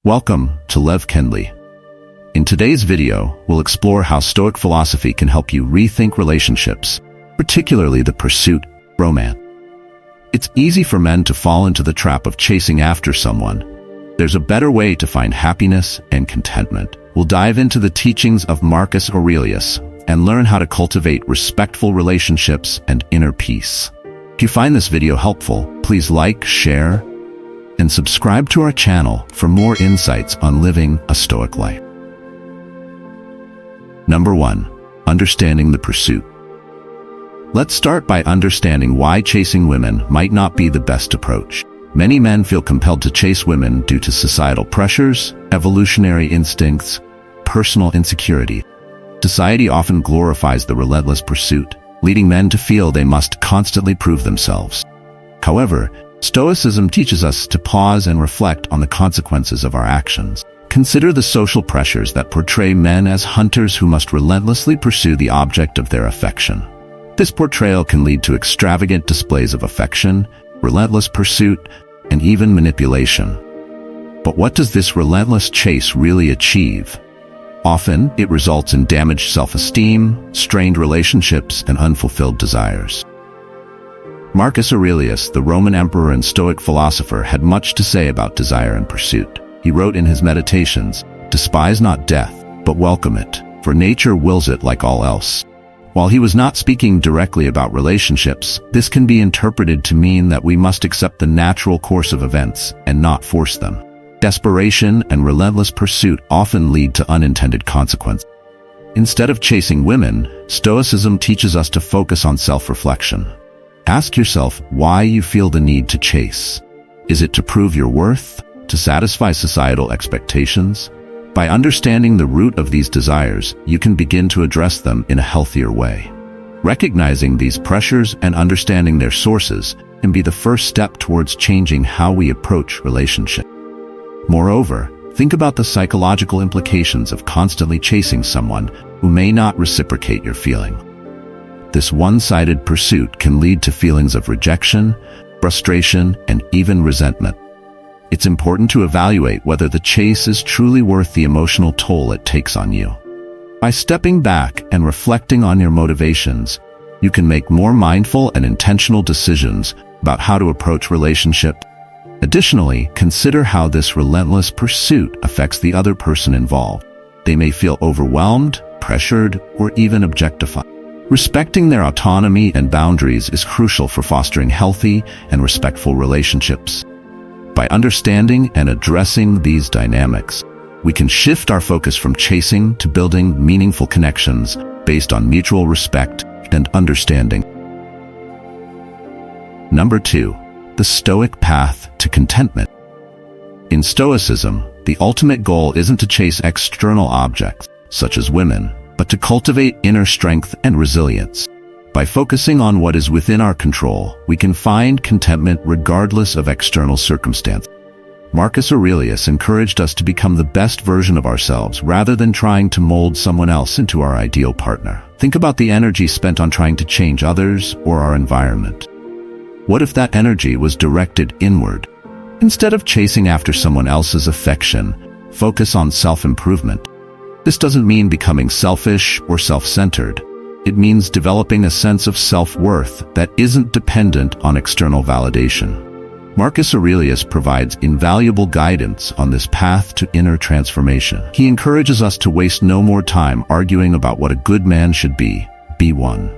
Welcome to Lev Kendley. In today's video, we'll explore how Stoic philosophy can help you rethink relationships, particularly the pursuit of romance. It's easy for men to fall into the trap of chasing after someone. There's a better way to find happiness and contentment. We'll dive into the teachings of Marcus Aurelius and learn how to cultivate respectful relationships and inner peace. If you find this video helpful, please like, share, and subscribe to our channel for more insights on living a Stoic life. Number 1. Understanding the pursuit. Let's start by understanding why chasing women might not be the best approach. Many men feel compelled to chase women due to societal pressures, evolutionary instincts, personal insecurity. Society often glorifies the relentless pursuit, leading men to feel they must constantly prove themselves. However, Stoicism teaches us to pause and reflect on the consequences of our actions. Consider the social pressures that portray men as hunters who must relentlessly pursue the object of their affection. This portrayal can lead to extravagant displays of affection, relentless pursuit, and even manipulation. But what does this relentless chase really achieve? Often, it results in damaged self-esteem, strained relationships, and unfulfilled desires. Marcus Aurelius, the Roman emperor and Stoic philosopher, had much to say about desire and pursuit. He wrote in his Meditations, "Despise not death, but welcome it, for nature wills it like all else." While he was not speaking directly about relationships, this can be interpreted to mean that we must accept the natural course of events and not force them. Desperation and relentless pursuit often lead to unintended consequences. Instead of chasing women, Stoicism teaches us to focus on self-reflection. Ask yourself why you feel the need to chase. Is it to prove your worth? To satisfy societal expectations? By understanding the root of these desires, you can begin to address them in a healthier way. Recognizing these pressures and understanding their sources can be the first step towards changing how we approach relationships. Moreover, think about the psychological implications of constantly chasing someone who may not reciprocate your feeling. This one-sided pursuit can lead to feelings of rejection, frustration, and even resentment. It's important to evaluate whether the chase is truly worth the emotional toll it takes on you. By stepping back and reflecting on your motivations, you can make more mindful and intentional decisions about how to approach relationships. Additionally, consider how this relentless pursuit affects the other person involved. They may feel overwhelmed, pressured, or even objectified. Respecting their autonomy and boundaries is crucial for fostering healthy and respectful relationships. By understanding and addressing these dynamics, we can shift our focus from chasing to building meaningful connections based on mutual respect and understanding. Number 2. The Stoic path to contentment. In Stoicism, the ultimate goal isn't to chase external objects, such as women, but to cultivate inner strength and resilience. By focusing on what is within our control, we can find contentment regardless of external circumstances. Marcus Aurelius encouraged us to become the best version of ourselves rather than trying to mold someone else into our ideal partner. Think about the energy spent on trying to change others or our environment. What if that energy was directed inward? Instead of chasing after someone else's affection, focus on self-improvement. This doesn't mean becoming selfish or self-centered. It means developing a sense of self-worth that isn't dependent on external validation. Marcus Aurelius provides invaluable guidance on this path to inner transformation. He encourages us to waste no more time arguing about what a good man should be one.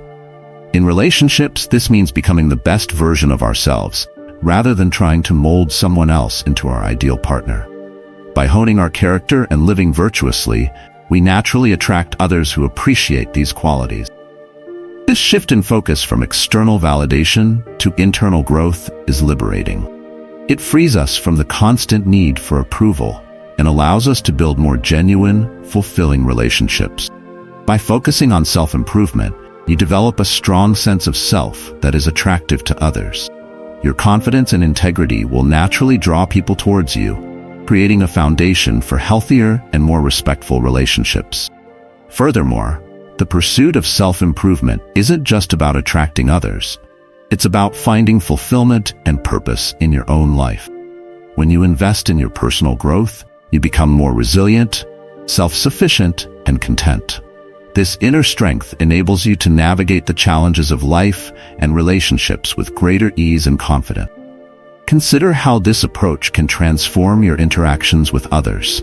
In relationships, this means becoming the best version of ourselves, rather than trying to mold someone else into our ideal partner. By honing our character and living virtuously, we naturally attract others who appreciate these qualities. This shift in focus from external validation to internal growth is liberating. It frees us from the constant need for approval and allows us to build more genuine, fulfilling relationships. By focusing on self-improvement, you develop a strong sense of self that is attractive to others. Your confidence and integrity will naturally draw people towards you, creating a foundation for healthier and more respectful relationships. Furthermore, the pursuit of self-improvement isn't just about attracting others. It's about finding fulfillment and purpose in your own life. When you invest in your personal growth, You become more resilient, self-sufficient, and content. This inner strength enables you to navigate the challenges of life and relationships with greater ease and confidence. Consider how this approach can transform your interactions with others.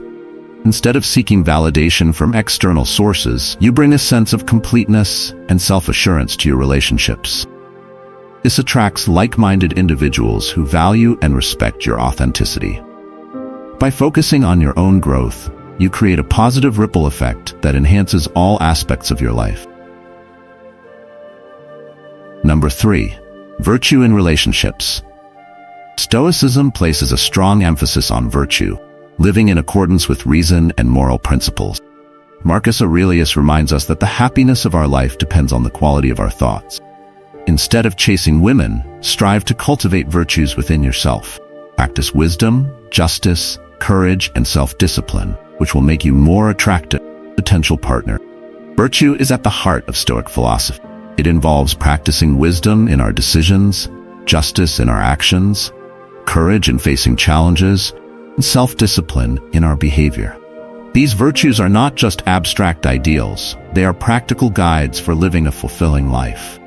Instead of seeking validation from external sources, you bring a sense of completeness and self-assurance to your relationships. This attracts like-minded individuals who value and respect your authenticity. By focusing on your own growth, you create a positive ripple effect that enhances all aspects of your life. Number 3. Virtue in relationships. Stoicism places a strong emphasis on virtue, living in accordance with reason and moral principles. Marcus Aurelius reminds us that the happiness of our life depends on the quality of our thoughts. Instead of chasing women, strive to cultivate virtues within yourself. Practice wisdom, justice, courage, and self-discipline, which will make you more attractive to a potential partner. Virtue is at the heart of Stoic philosophy. It involves practicing wisdom in our decisions, justice in our actions, courage in facing challenges, and self-discipline in our behavior. These virtues are not just abstract ideals, they are practical guides for living a fulfilling life.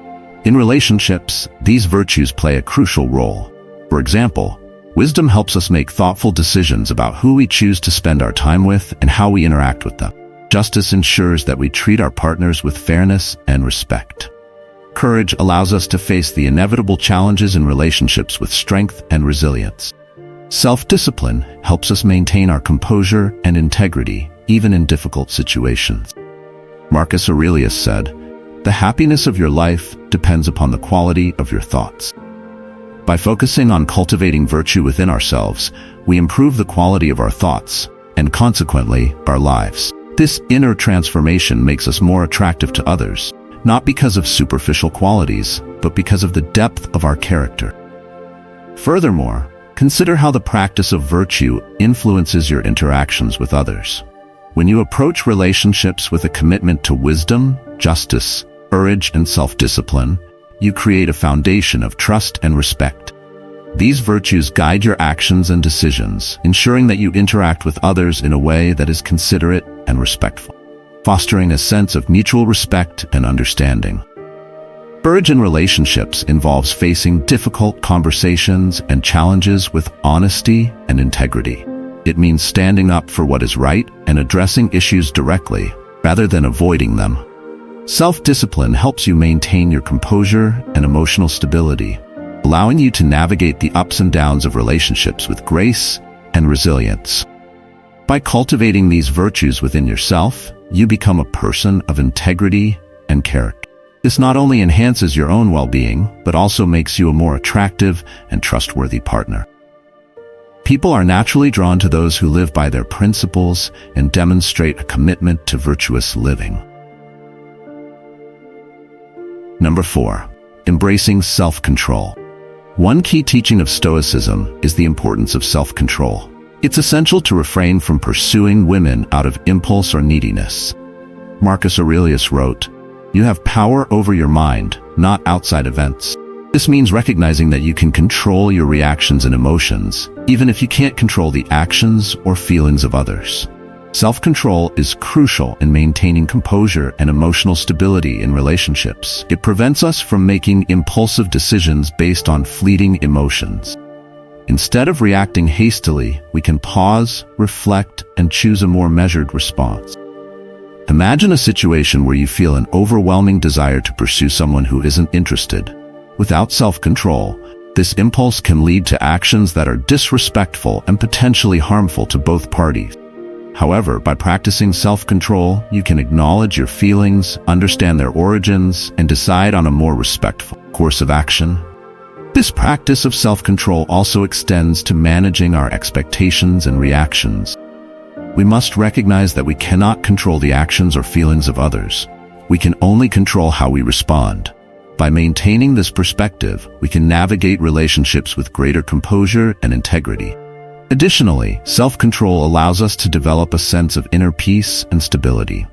In relationships, these virtues play a crucial role. For example, wisdom helps us make thoughtful decisions about who we choose to spend our time with and how we interact with them. Justice ensures that we treat our partners with fairness and respect. Courage allows us to face the inevitable challenges in relationships with strength and resilience. Self-discipline helps us maintain our composure and integrity, even in difficult situations. Marcus Aurelius said, "The happiness of your life depends upon the quality of your thoughts." By focusing on cultivating virtue within ourselves, we improve the quality of our thoughts, and consequently, our lives. This inner transformation makes us more attractive to others, not because of superficial qualities, but because of the depth of our character. Furthermore, consider how the practice of virtue influences your interactions with others. When you approach relationships with a commitment to wisdom, justice, courage, and self-discipline, you create a foundation of trust and respect. These virtues guide your actions and decisions, ensuring that you interact with others in a way that is considerate and respectful, fostering a sense of mutual respect and understanding. Courage in relationships involves facing difficult conversations and challenges with honesty and integrity. It means standing up for what is right and addressing issues directly, rather than avoiding them. Self-discipline helps you maintain your composure and emotional stability, allowing you to navigate the ups and downs of relationships with grace and resilience. By cultivating these virtues within yourself, you become a person of integrity and character. This not only enhances your own well-being, but also makes you a more attractive and trustworthy partner. People are naturally drawn to those who live by their principles and demonstrate a commitment to virtuous living. Number 4. Embracing self-control. One key teaching of Stoicism is the importance of self-control. It's essential to refrain from pursuing women out of impulse or neediness. Marcus Aurelius wrote, "You have power over your mind, not outside events." This means recognizing that you can control your reactions and emotions, even if you can't control the actions or feelings of others. Self-control is crucial in maintaining composure and emotional stability in relationships. It prevents us from making impulsive decisions based on fleeting emotions. Instead of reacting hastily, we can pause, reflect, and choose a more measured response. Imagine a situation where you feel an overwhelming desire to pursue someone who isn't interested. Without self-control, this impulse can lead to actions that are disrespectful and potentially harmful to both parties. However, by practicing self-control, you can acknowledge your feelings, understand their origins, and decide on a more respectful course of action. This practice of self-control also extends to managing our expectations and reactions. We must recognize that we cannot control the actions or feelings of others. We can only control how we respond. By maintaining this perspective, we can navigate relationships with greater composure and integrity. Additionally, self-control allows us to develop a sense of inner peace and stability.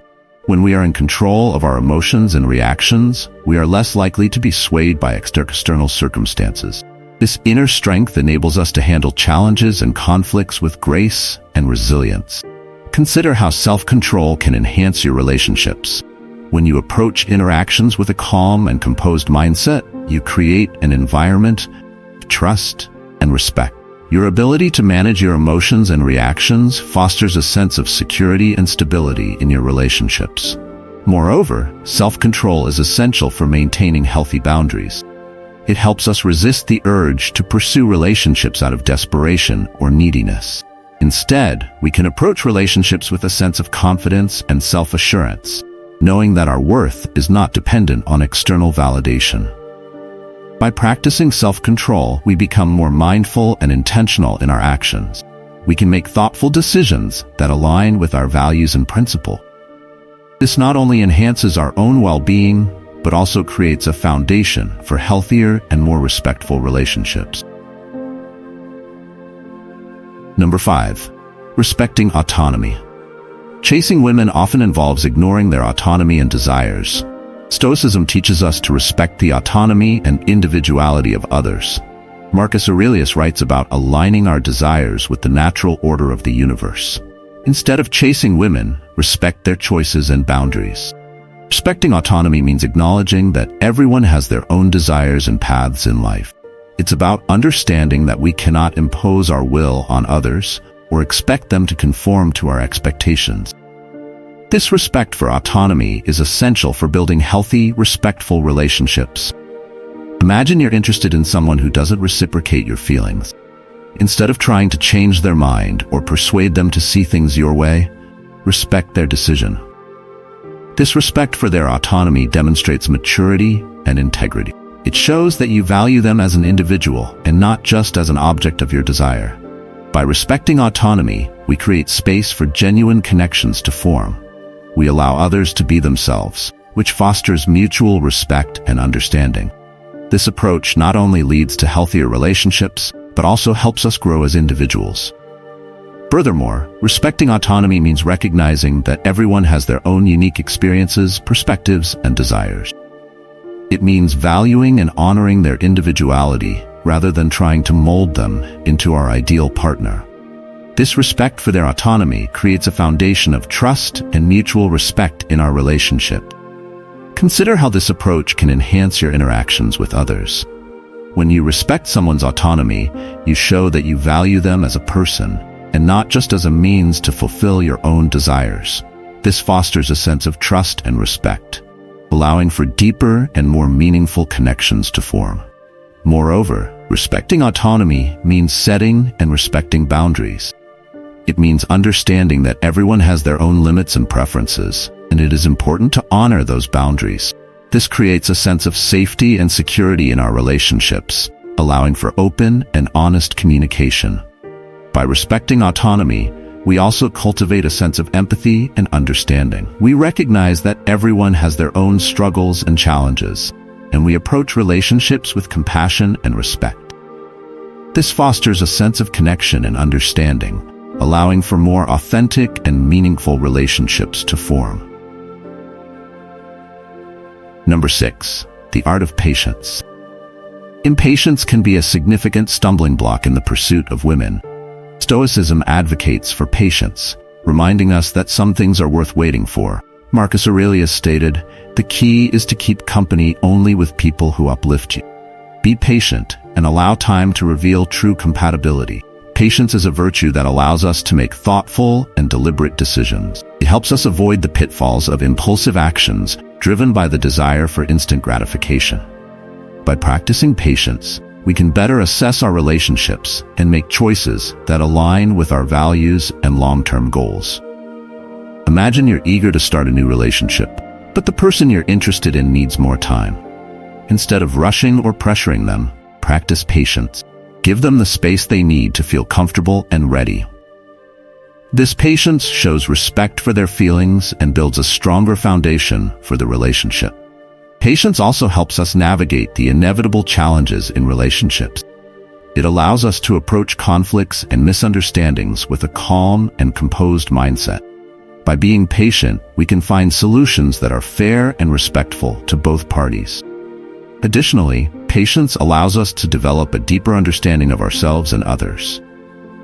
When we are in control of our emotions and reactions, we are less likely to be swayed by external circumstances. This inner strength enables us to handle challenges and conflicts with grace and resilience. Consider how self-control can enhance your relationships. When you approach interactions with a calm and composed mindset, you create an environment of trust and respect. Your ability to manage your emotions and reactions fosters a sense of security and stability in your relationships. Moreover, self-control is essential for maintaining healthy boundaries. It helps us resist the urge to pursue relationships out of desperation or neediness. Instead, we can approach relationships with a sense of confidence and self-assurance, knowing that our worth is not dependent on external validation. By practicing self-control, we become more mindful and intentional in our actions. We can make thoughtful decisions that align with our values and principles. This not only enhances our own well-being, but also creates a foundation for healthier and more respectful relationships. Number 5. Respecting autonomy. Chasing women often involves ignoring their autonomy and desires. Stoicism teaches us to respect the autonomy and individuality of others. Marcus Aurelius writes about aligning our desires with the natural order of the universe. Instead of chasing women, respect their choices and boundaries. Respecting autonomy means acknowledging that everyone has their own desires and paths in life. It's about understanding that we cannot impose our will on others or expect them to conform to our expectations. This respect for autonomy is essential for building healthy, respectful relationships. Imagine you're interested in someone who doesn't reciprocate your feelings. Instead of trying to change their mind or persuade them to see things your way, respect their decision. This respect for their autonomy demonstrates maturity and integrity. It shows that you value them as an individual and not just as an object of your desire. By respecting autonomy, we create space for genuine connections to form. We allow others to be themselves, which fosters mutual respect and understanding. This approach not only leads to healthier relationships, but also helps us grow as individuals. Furthermore, respecting autonomy means recognizing that everyone has their own unique experiences, perspectives, and desires. It means valuing and honoring their individuality rather than trying to mold them into our ideal partner. This respect for their autonomy creates a foundation of trust and mutual respect in our relationship. Consider how this approach can enhance your interactions with others. When you respect someone's autonomy, you show that you value them as a person and not just as a means to fulfill your own desires. This fosters a sense of trust and respect, allowing for deeper and more meaningful connections to form. Moreover, respecting autonomy means setting and respecting boundaries. It means understanding that everyone has their own limits and preferences, and it is important to honor those boundaries. This creates a sense of safety and security in our relationships, allowing for open and honest communication. By respecting autonomy, we also cultivate a sense of empathy and understanding. We recognize that everyone has their own struggles and challenges, and we approach relationships with compassion and respect. This fosters a sense of connection and understanding, allowing for more authentic and meaningful relationships to form. Number 6. The art of patience. Impatience can be a significant stumbling block in the pursuit of women. Stoicism advocates for patience, reminding us that some things are worth waiting for. Marcus Aurelius stated, "The key is to keep company only with people who uplift you." Be patient and allow time to reveal true compatibility. Patience is a virtue that allows us to make thoughtful and deliberate decisions. It helps us avoid the pitfalls of impulsive actions driven by the desire for instant gratification. By practicing patience, we can better assess our relationships and make choices that align with our values and long-term goals. Imagine you're eager to start a new relationship, but the person you're interested in needs more time. Instead of rushing or pressuring them, practice patience. Give them the space they need to feel comfortable and ready. This patience shows respect for their feelings and builds a stronger foundation for the relationship. Patience also helps us navigate the inevitable challenges in relationships. It allows us to approach conflicts and misunderstandings with a calm and composed mindset. By being patient, we can find solutions that are fair and respectful to both parties. Additionally, Patience allows us to develop a deeper understanding of ourselves and others.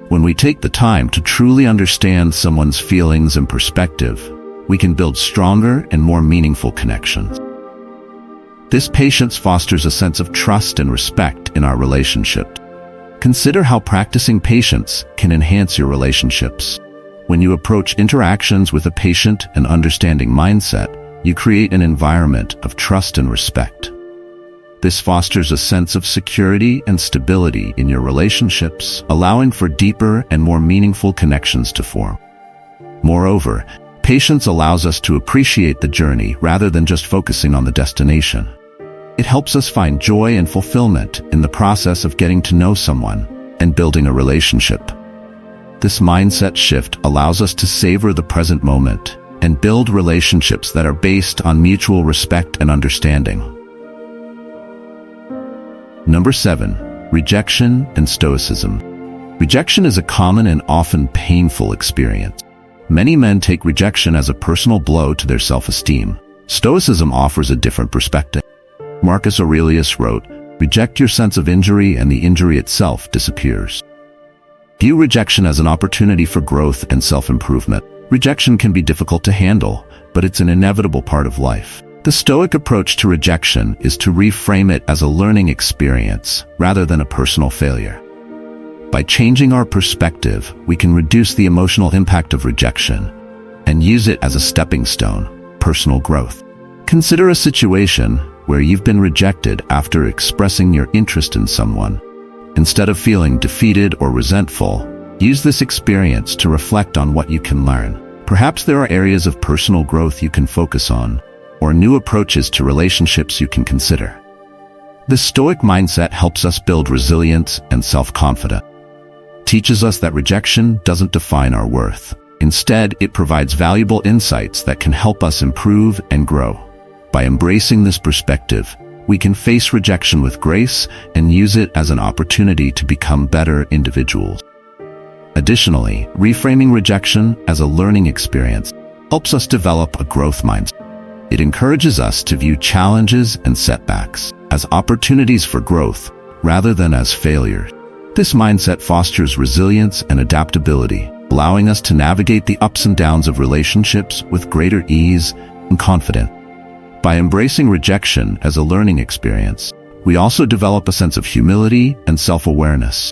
When we take the time to truly understand someone's feelings and perspective, we can build stronger and more meaningful connections. This patience fosters a sense of trust and respect in our relationships. Consider how practicing patience can enhance your relationships. When you approach interactions with a patient and understanding mindset, you create an environment of trust and respect. This fosters a sense of security and stability in your relationships, allowing for deeper and more meaningful connections to form. Moreover, patience allows us to appreciate the journey rather than just focusing on the destination. It helps us find joy and fulfillment in the process of getting to know someone and building a relationship. This mindset shift allows us to savor the present moment and build relationships that are based on mutual respect and understanding. Number 7. Rejection and Stoicism. Rejection is a common and often painful experience. Many men take rejection as a personal blow to their self-esteem. Stoicism offers a different perspective. Marcus Aurelius wrote, "Reject your sense of injury and the injury itself disappears." View rejection as an opportunity for growth and self-improvement. Rejection can be difficult to handle, but it's an inevitable part of life. The Stoic approach to rejection is to reframe it as a learning experience rather than a personal failure. By changing our perspective, we can reduce the emotional impact of rejection and use it as a stepping stone, personal growth. Consider a situation where you've been rejected after expressing your interest in someone. Instead of feeling defeated or resentful, use this experience to reflect on what you can learn. Perhaps there are areas of personal growth you can focus on, or new approaches to relationships you can consider. The Stoic mindset helps us build resilience and self-confidence. It teaches us that rejection doesn't define our worth. Instead, it provides valuable insights that can help us improve and grow. By embracing this perspective, we can face rejection with grace and use it as an opportunity to become better individuals. Additionally, reframing rejection as a learning experience helps us develop a growth mindset. It encourages us to view challenges and setbacks as opportunities for growth rather than as failures. This mindset fosters resilience and adaptability, allowing us to navigate the ups and downs of relationships with greater ease and confidence. By embracing rejection as a learning experience, we also develop a sense of humility and self-awareness.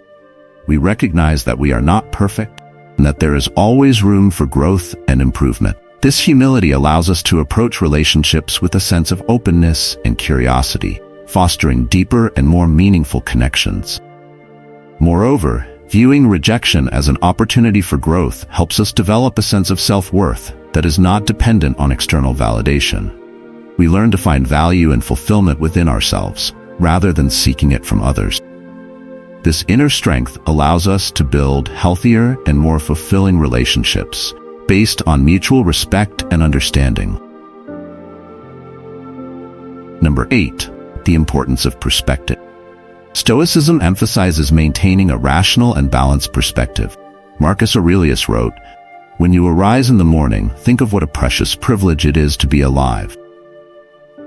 We recognize that we are not perfect and that there is always room for growth and improvement. This humility allows us to approach relationships with a sense of openness and curiosity, fostering deeper and more meaningful connections. Moreover, viewing rejection as an opportunity for growth helps us develop a sense of self-worth that is not dependent on external validation. We learn to find value and fulfillment within ourselves, rather than seeking it from others. This inner strength allows us to build healthier and more fulfilling relationships, based on mutual respect and understanding. Number 8. The importance of perspective. Stoicism emphasizes maintaining a rational and balanced perspective. Marcus Aurelius wrote, "When you arise in the morning, think of what a precious privilege it is to be alive.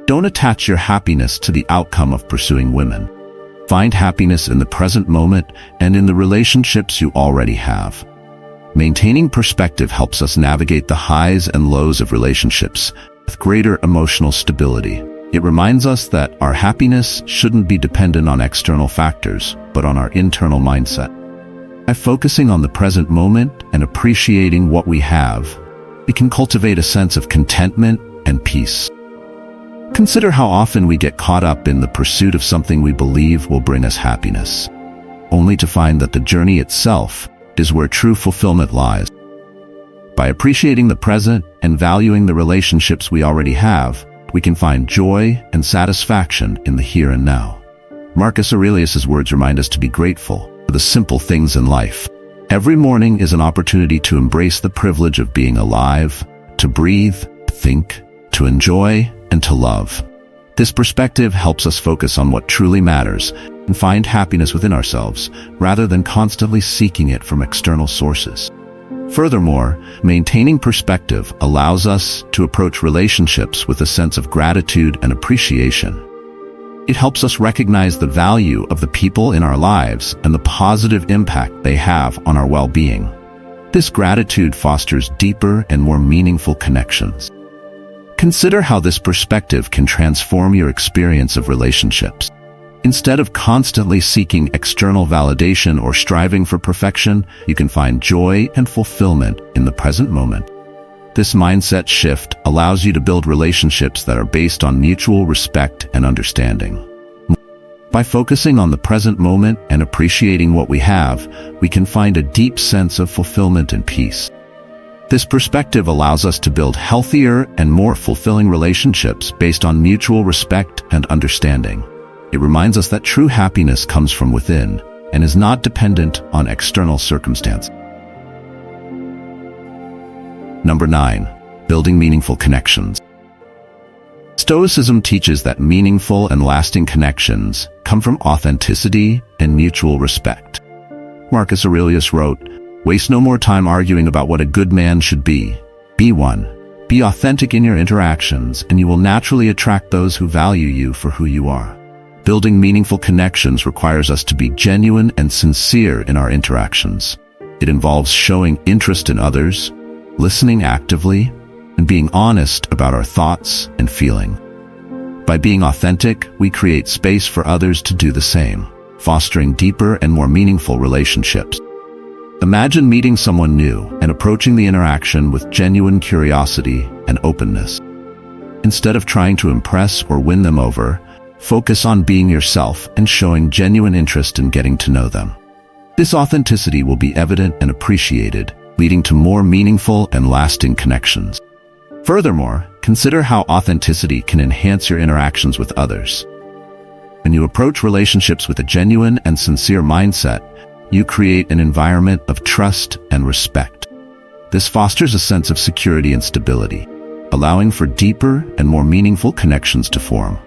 Don't attach your happiness to the outcome of pursuing women. Find happiness in the present moment and in the relationships you already have." Maintaining perspective helps us navigate the highs and lows of relationships with greater emotional stability. It reminds us that our happiness shouldn't be dependent on external factors, but on our internal mindset. By focusing on the present moment and appreciating what we have, we can cultivate a sense of contentment and peace. Consider how often we get caught up in the pursuit of something we believe will bring us happiness, only to find that the journey itself is where true fulfillment lies. By appreciating the present and valuing the relationships we already have, we can find joy and satisfaction in the here and now. Marcus Aurelius' words remind us to be grateful for the simple things in life. Every morning is an opportunity to embrace the privilege of being alive, to breathe, to think, to enjoy, and to love. This perspective helps us focus on what truly matters and find happiness within ourselves, rather than constantly seeking it from external sources. Furthermore, maintaining perspective allows us to approach relationships with a sense of gratitude and appreciation. It helps us recognize the value of the people in our lives and the positive impact they have on our well-being. This gratitude fosters deeper and more meaningful connections. Consider how this perspective can transform your experience of relationships. Instead of constantly seeking external validation or striving for perfection, you can find joy and fulfillment in the present moment. This mindset shift allows you to build relationships that are based on mutual respect and understanding. By focusing on the present moment and appreciating what we have, we can find a deep sense of fulfillment and peace. This perspective allows us to build healthier and more fulfilling relationships based on mutual respect and understanding. It reminds us that true happiness comes from within and is not dependent on external circumstances. Number 9. Building meaningful connections. Stoicism teaches that meaningful and lasting connections come from authenticity and mutual respect. Marcus Aurelius wrote, "Waste no more time arguing about what a good man should be. Be one. Be authentic in your interactions, and you will naturally attract those who value you for who you are." Building meaningful connections requires us to be genuine and sincere in our interactions. It involves showing interest in others, listening actively, and being honest about our thoughts and feelings. By being authentic, we create space for others to do the same, fostering deeper and more meaningful relationships. Imagine meeting someone new and approaching the interaction with genuine curiosity and openness. Instead of trying to impress or win them over, focus on being yourself and showing genuine interest in getting to know them. This authenticity will be evident and appreciated, leading to more meaningful and lasting connections. Furthermore, consider how authenticity can enhance your interactions with others. When you approach relationships with a genuine and sincere mindset, you create an environment of trust and respect. This fosters a sense of security and stability, allowing for deeper and more meaningful connections to form.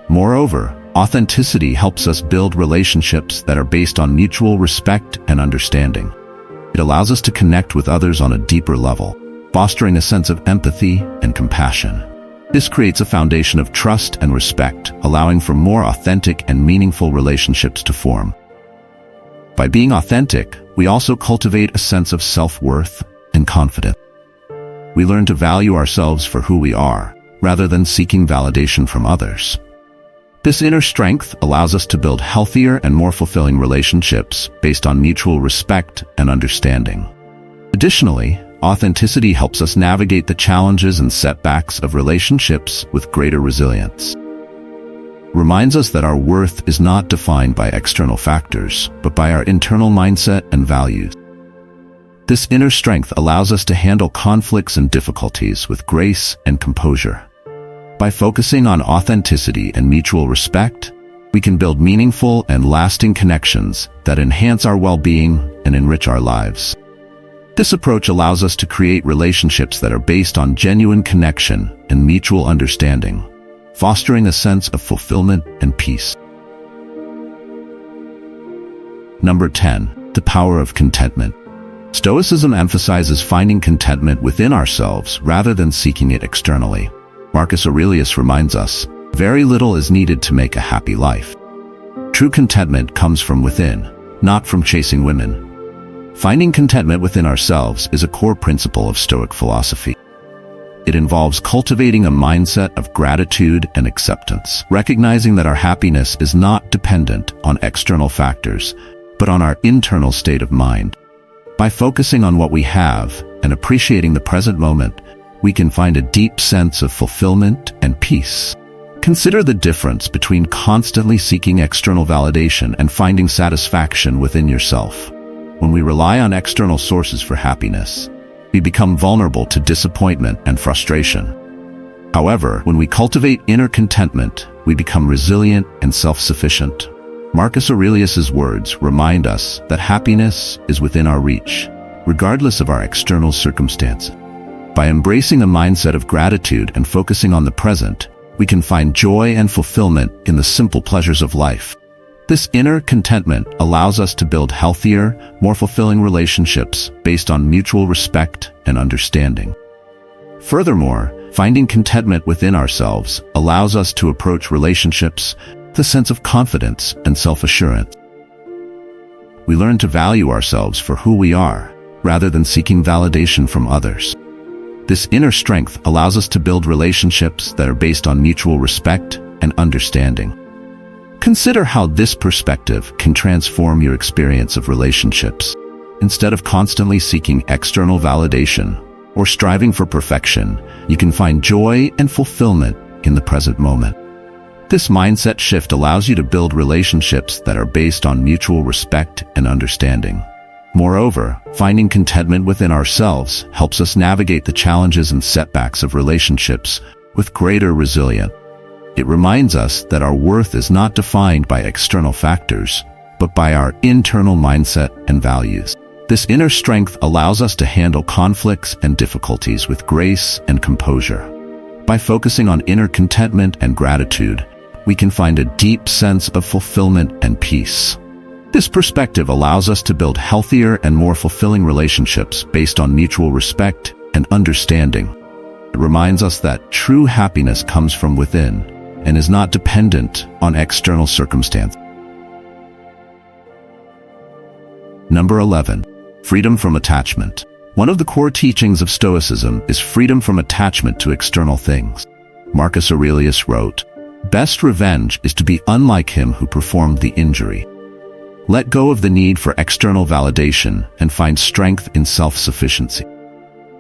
Moreover, authenticity helps us build relationships that are based on mutual respect and understanding. It allows us to connect with others on a deeper level, fostering a sense of empathy and compassion. This creates a foundation of trust and respect, allowing for more authentic and meaningful relationships to form. By being authentic, we also cultivate a sense of self-worth and confidence. We learn to value ourselves for who we are, rather than seeking validation from others. This inner strength allows us to build healthier and more fulfilling relationships based on mutual respect and understanding. Additionally, authenticity helps us navigate the challenges and setbacks of relationships with greater resilience. It reminds us that our worth is not defined by external factors, but by our internal mindset and values. This inner strength allows us to handle conflicts and difficulties with grace and composure. By focusing on authenticity and mutual respect, we can build meaningful and lasting connections that enhance our well-being and enrich our lives. This approach allows us to create relationships that are based on genuine connection and mutual understanding, fostering a sense of fulfillment and peace. Number 10. The power of contentment. Stoicism emphasizes finding contentment within ourselves rather than seeking it externally. Marcus Aurelius reminds us, very little is needed to make a happy life. True contentment comes from within, not from chasing women. Finding contentment within ourselves is a core principle of Stoic philosophy. It involves cultivating a mindset of gratitude and acceptance, recognizing that our happiness is not dependent on external factors, but on our internal state of mind. By focusing on what we have and appreciating the present moment, we can find a deep sense of fulfillment and peace. Consider the difference between constantly seeking external validation and finding satisfaction within yourself. When we rely on external sources for happiness, we become vulnerable to disappointment and frustration. However, when we cultivate inner contentment, we become resilient and self-sufficient. Marcus Aurelius's words remind us that happiness is within our reach, regardless of our external circumstances. By embracing a mindset of gratitude and focusing on the present, we can find joy and fulfillment in the simple pleasures of life. This inner contentment allows us to build healthier, more fulfilling relationships based on mutual respect and understanding. Furthermore, finding contentment within ourselves allows us to approach relationships develop the sense of confidence and self-assurance. We learn to value ourselves for who we are, rather than seeking validation from others. This inner strength allows us to build relationships that are based on mutual respect and understanding. Consider how this perspective can transform your experience of relationships. Instead of constantly seeking external validation or striving for perfection, you can find joy and fulfillment in the present moment. This mindset shift allows you to build relationships that are based on mutual respect and understanding. Moreover, finding contentment within ourselves helps us navigate the challenges and setbacks of relationships with greater resilience. It reminds us that our worth is not defined by external factors, but by our internal mindset and values. This inner strength allows us to handle conflicts and difficulties with grace and composure. By focusing on inner contentment and gratitude, we can find a deep sense of fulfillment and peace. This perspective allows us to build healthier and more fulfilling relationships based on mutual respect and understanding. It reminds us that true happiness comes from within and is not dependent on external circumstances. Number 11. Freedom from attachment. One of the core teachings of Stoicism is freedom from attachment to external things. Marcus Aurelius wrote, "Best revenge is to be unlike him who performed the injury." Let go of the need for external validation and find strength in self-sufficiency.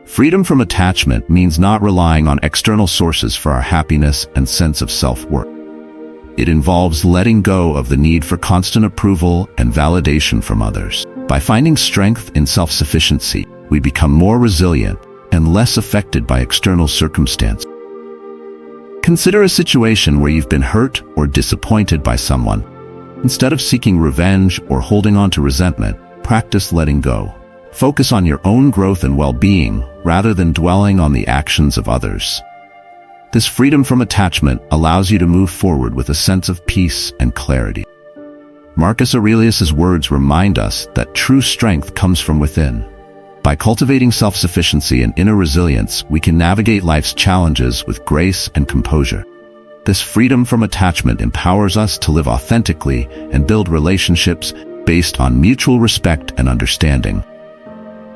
Freedom from attachment means not relying on external sources for our happiness and sense of self-worth. It involves letting go of the need for constant approval and validation from others. By finding strength in self-sufficiency, we become more resilient and less affected by external circumstances. Consider a situation where you've been hurt or disappointed by someone. Instead of seeking revenge or holding on to resentment, practice letting go. Focus on your own growth and well-being rather than dwelling on the actions of others. This freedom from attachment allows you to move forward with a sense of peace and clarity. Marcus Aurelius' words remind us that true strength comes from within. By cultivating self-sufficiency and inner resilience, we can navigate life's challenges with grace and composure. This freedom from attachment empowers us to live authentically and build relationships based on mutual respect and understanding.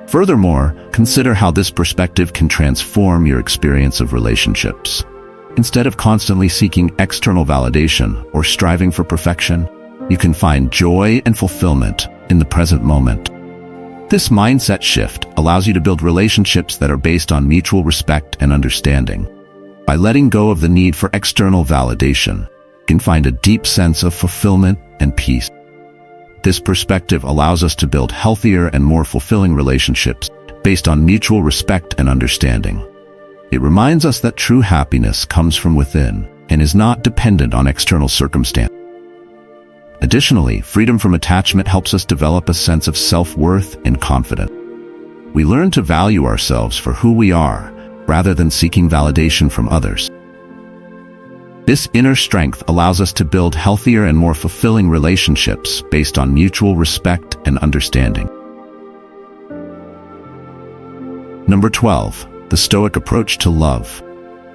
Furthermore, consider how this perspective can transform your experience of relationships. Instead of constantly seeking external validation or striving for perfection, you can find joy and fulfillment in the present moment. This mindset shift allows you to build relationships that are based on mutual respect and understanding. By letting go of the need for external validation, you can find a deep sense of fulfillment and peace. This perspective allows us to build healthier and more fulfilling relationships based on mutual respect and understanding. It reminds us that true happiness comes from within and is not dependent on external circumstances. Additionally, freedom from attachment helps us develop a sense of self-worth and confidence. We learn to value ourselves for who we are, rather than seeking validation from others. This inner strength allows us to build healthier and more fulfilling relationships based on mutual respect and understanding. Number 12. The Stoic approach to love.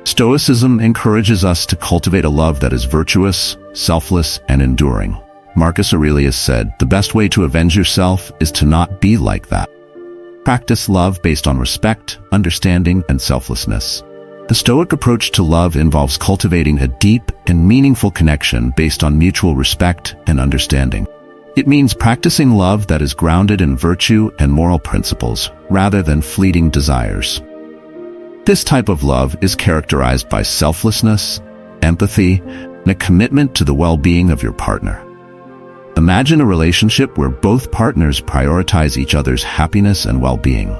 Stoicism encourages us to cultivate a love that is virtuous, selfless, and enduring. Marcus Aurelius said, "The best way to avenge yourself is to not be like that." Practice love based on respect, understanding, and selflessness. The Stoic approach to love involves cultivating a deep and meaningful connection based on mutual respect and understanding. It means practicing love that is grounded in virtue and moral principles, rather than fleeting desires. This type of love is characterized by selflessness, empathy, and a commitment to the well-being of your partner. Imagine a relationship where both partners prioritize each other's happiness and well-being.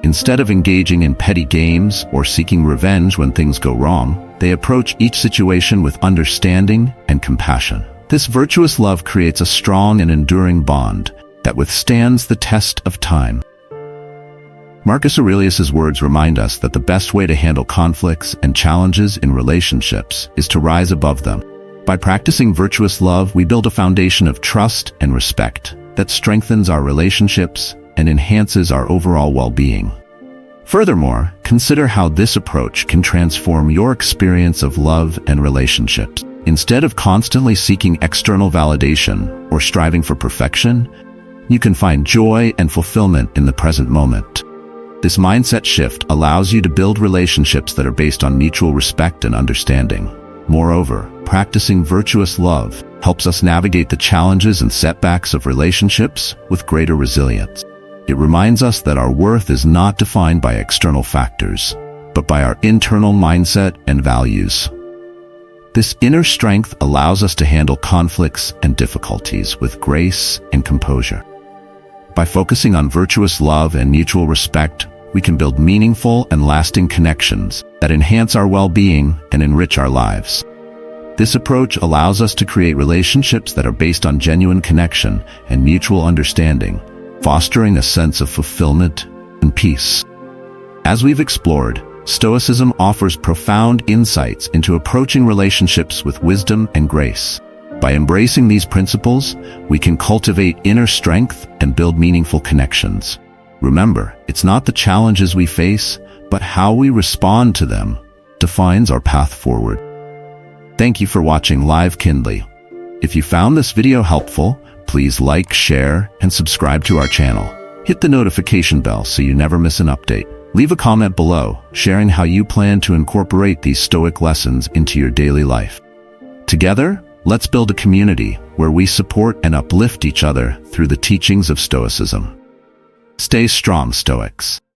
Instead of engaging in petty games or seeking revenge when things go wrong, they approach each situation with understanding and compassion. This virtuous love creates a strong and enduring bond that withstands the test of time. Marcus Aurelius' words remind us that the best way to handle conflicts and challenges in relationships is to rise above them. By practicing virtuous love, we build a foundation of trust and respect that strengthens our relationships and enhances our overall well-being. Furthermore, consider how this approach can transform your experience of love and relationships. Instead of constantly seeking external validation or striving for perfection, you can find joy and fulfillment in the present moment. This mindset shift allows you to build relationships that are based on mutual respect and understanding. Moreover, practicing virtuous love helps us navigate the challenges and setbacks of relationships with greater resilience. It reminds us that our worth is not defined by external factors, but by our internal mindset and values. This inner strength allows us to handle conflicts and difficulties with grace and composure. By focusing on virtuous love and mutual respect, we can build meaningful and lasting connections that enhance our well-being and enrich our lives. This approach allows us to create relationships that are based on genuine connection and mutual understanding, fostering a sense of fulfillment and peace. As we've explored, Stoicism offers profound insights into approaching relationships with wisdom and grace. By embracing these principles, we can cultivate inner strength and build meaningful connections. Remember, it's not the challenges we face, but how we respond to them defines our path forward. Thank you for watching Live Kindly. If you found this video helpful, please like, share, and subscribe to our channel. Hit the notification bell so you never miss an update. Leave a comment below, sharing how you plan to incorporate these Stoic lessons into your daily life. Together, let's build a community where we support and uplift each other through the teachings of Stoicism. Stay strong, Stoics.